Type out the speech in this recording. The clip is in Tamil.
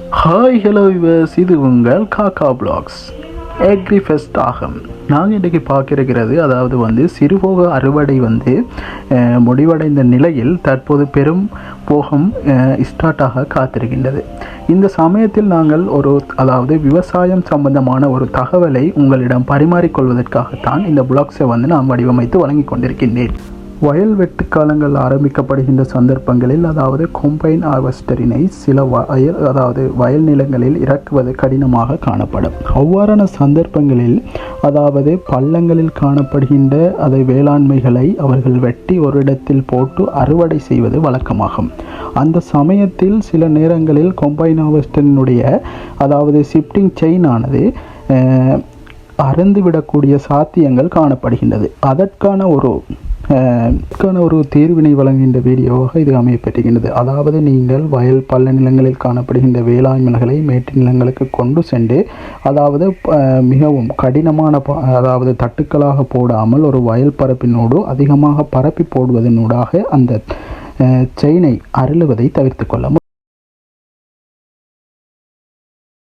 ஹாய் ஹலோ விவர்ஸ், இது உங்கள் காக்கா பிளாக்ஸ் அக்ரி ஃபெஸ்ட் ஆகும். நாங்கள் இன்றைக்கி பார்க்கிருக்கிறது, அதாவது சிறுபோக அறுவடை முடிவடைந்த நிலையில் தற்போது பெரும் போகம் ஸ்டார்ட்டாக காத்திருக்கின்றது. இந்த சமயத்தில் நாங்கள் விவசாயம் சம்பந்தமான ஒரு தகவலை உங்களிடம் பரிமாறிக்கொள்வதற்காகத்தான் இந்த பிளாக்ஸை நான் வடிவமைத்து வழங்கி கொண்டிருக்கின்றேன். வயல் வெட்டு காலங்கள் ஆரம்பிக்கப்படுகின்ற சந்தர்ப்பங்களில் கொம்பைன் ஹார்வெஸ்டரினை சில வயல் நிலங்களில் இறக்குவது கடினமாக காணப்படும். அவ்வாறான சந்தர்ப்பங்களில் பள்ளங்களில் காணப்படுகின்ற வேளாண்மைகளை அவர்கள் வெட்டி ஒரு இடத்தில் போட்டு அறுவடை செய்வது வழக்கமாகும். அந்த சமயத்தில் சில நேரங்களில் கொம்பைன் ஹார்வெஸ்டரினுடைய ஷிஃப்டிங் செயின் ஆனது அறந்துவிடக்கூடிய சாத்தியங்கள் காணப்படுகின்றது. அதற்கான ஒரு தீர்வினை வழங்குகின்ற வீடியோவாக இது அமையப்பட்டிருக்கின்றது. நீங்கள் வயல் பள்ள நிலங்களில் காணப்படுகின்ற வேளாண்மைகளை மேட்டு நிலங்களுக்கு கொண்டு சென்று மிகவும் கடினமான தட்டுக்களாக போடாமல் ஒரு வயல் பரப்பினோடு அதிகமாக பரப்பி போடுவதனூடாக அந்த செயினை அருளுவதை தவிர்த்து கொள்ள முடியும்.